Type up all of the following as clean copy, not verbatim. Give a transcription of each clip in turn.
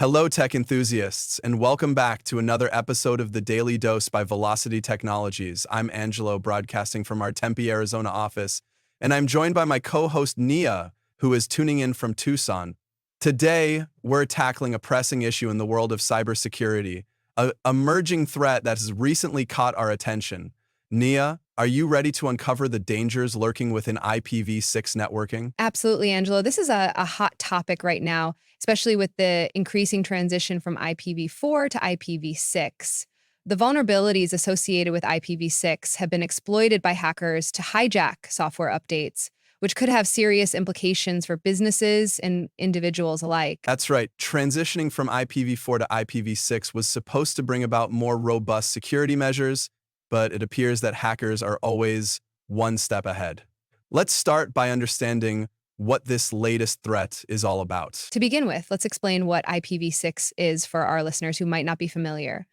Hello, tech enthusiasts, and welcome back to another episode of the Daily Dose by Velocity Technologies. I'm Angelo, broadcasting from our Tempe, Arizona office, and I'm joined by my co-host Nia, who is tuning in from Tucson. Today, we're tackling a pressing issue in the world of cybersecurity, an emerging threat that has recently caught our attention. Nia, are you ready to uncover the dangers lurking within IPv6 networking? Absolutely, Angelo. This is a hot topic right now, especially with the increasing transition from IPv4 to IPv6. The vulnerabilities associated with IPv6 have been exploited by hackers to hijack software updates, which could have serious implications for businesses and individuals alike. That's right. Transitioning from IPv4 to IPv6 was supposed to bring about more robust security measures, but it appears that hackers are always one step ahead. Let's start by understanding what this latest threat is all about. To begin with, let's explain what IPv6 is for our listeners who might not be familiar.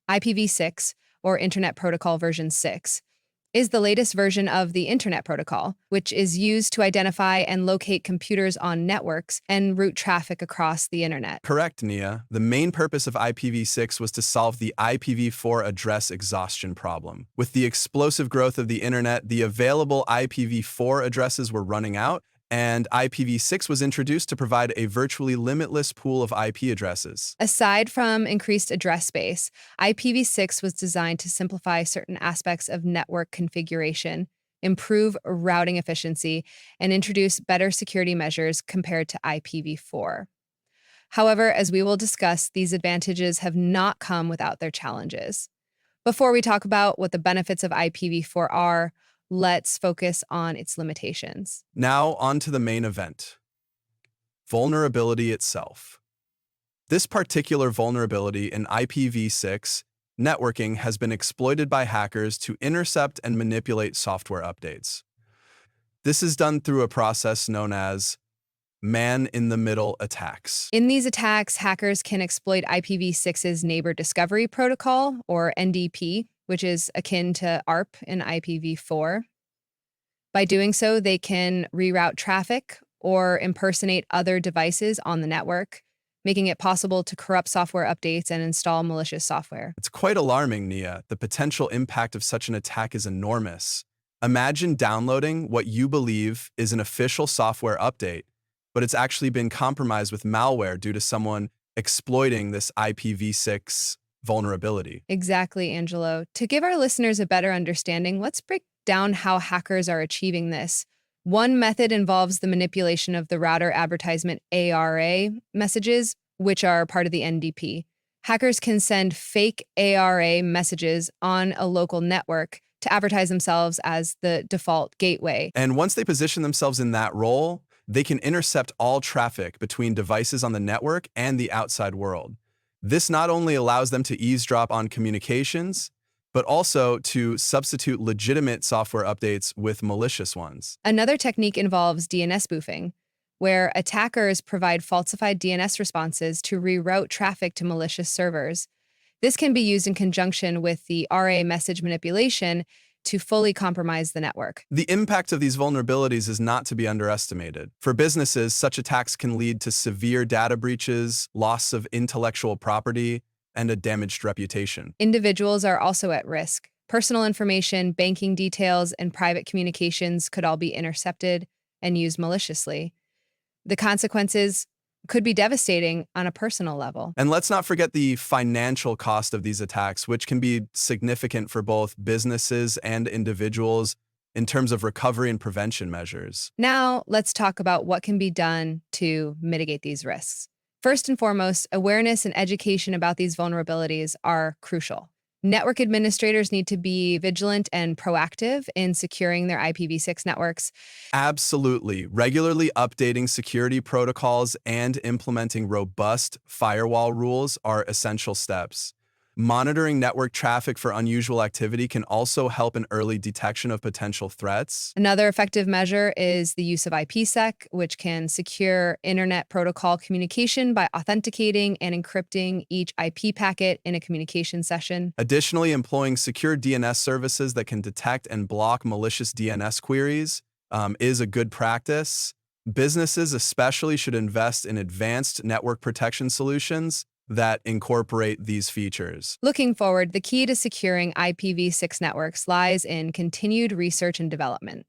IPv6, or Internet Protocol version 6, is the latest version of the Internet Protocol, which is used to identify and locate computers on networks and route traffic across the Internet. Correct, Nia. The main purpose of IPv6 was to solve the IPv4 address exhaustion problem. With the explosive growth of the Internet, the available IPv4 addresses were running out, and IPv6 was introduced to provide a virtually limitless pool of IP addresses. Aside from increased address space, IPv6 was designed to simplify certain aspects of network configuration, improve routing efficiency, and introduce better security measures compared to IPv4. However, as we will discuss, these advantages have not come without their challenges. Before we talk about what the benefits of IPv4 are, let's focus on its limitations. Now, on to the main event. Vulnerability itself. This particular vulnerability in IPv6 networking has been exploited by hackers to intercept and manipulate software updates. This is done through a process known as man-in-the-middle attacks. In these attacks, hackers can exploit IPv6's Neighbor Discovery Protocol, or NDP, which is akin to ARP in IPv4. By doing so, they can reroute traffic or impersonate other devices on the network, making it possible to corrupt software updates and install malicious software. It's quite alarming, Nia. The potential impact of such an attack is enormous. Imagine downloading what you believe is an official software update, but it's actually been compromised with malware due to someone exploiting this IPv6 vulnerability. Exactly, Angelo. To give our listeners a better understanding, let's break down how hackers are achieving this. One method involves the manipulation of the router advertisement ARA messages, which are part of the NDP. Hackers can send fake ARA messages on a local network to advertise themselves as the default gateway. And once they position themselves in that role, they can intercept all traffic between devices on the network and the outside world. This not only allows them to eavesdrop on communications, but also to substitute legitimate software updates with malicious ones. Another technique involves DNS spoofing, where attackers provide falsified DNS responses to reroute traffic to malicious servers. This can be used in conjunction with the RA message manipulation to fully compromise the network. The impact of these vulnerabilities is not to be underestimated. For businesses, such attacks can lead to severe data breaches, loss of intellectual property, and a damaged reputation. Individuals are also at risk. Personal information, banking details, and private communications could all be intercepted and used maliciously. The consequences could be devastating on a personal level. And let's not forget the financial cost of these attacks, which can be significant for both businesses and individuals in terms of recovery and prevention measures. Now, let's talk about what can be done to mitigate these risks. First and foremost, awareness and education about these vulnerabilities are crucial. Network administrators need to be vigilant and proactive in securing their IPv6 networks. Absolutely. Regularly updating security protocols and implementing robust firewall rules are essential steps. Monitoring network traffic for unusual activity can also help in early detection of potential threats. Another effective measure is the use of IPsec, which can secure Internet Protocol communication by authenticating and encrypting each IP packet in a communication session. Additionally, employing secure DNS services that can detect and block malicious DNS queries is a good practice. Businesses especially should invest in advanced network protection solutions that incorporate these features. Looking forward, the key to securing IPv6 networks lies in continued research and development.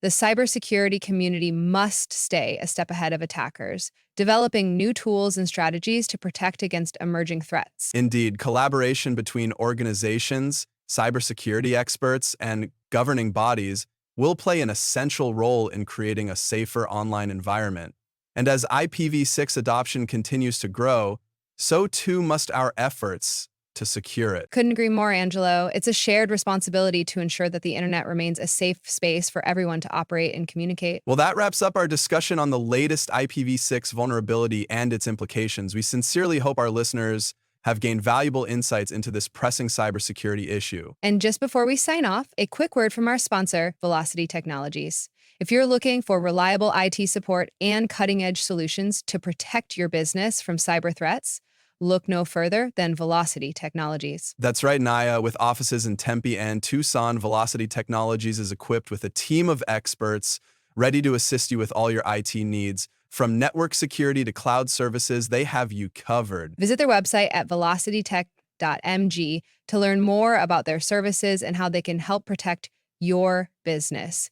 The cybersecurity community must stay a step ahead of attackers, developing new tools and strategies to protect against emerging threats. Indeed, collaboration between organizations, cybersecurity experts, and governing bodies will play an essential role in creating a safer online environment. And as IPv6 adoption continues to grow, so too must our efforts to secure it. Couldn't agree more, Angelo. It's a shared responsibility to ensure that the internet remains a safe space for everyone to operate and communicate. Well, that wraps up our discussion on the latest IPv6 vulnerability and its implications. We sincerely hope our listeners have gained valuable insights into this pressing cybersecurity issue. And just before we sign off, a quick word from our sponsor, Velocity Technologies. If you're looking for reliable IT support and cutting-edge solutions to protect your business from cyber threats, look no further than Velocity Technologies. That's right, Naya. With offices in Tempe and Tucson, Velocity Technologies is equipped with a team of experts ready to assist you with all your IT needs. From network security to cloud services, they have you covered. Visit their website at velocitytech.mg to learn more about their services and how they can help protect your business.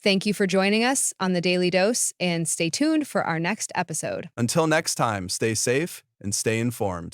Thank you for joining us on the Daily Dose, and stay tuned for our next episode. Until next time, stay safe and stay informed.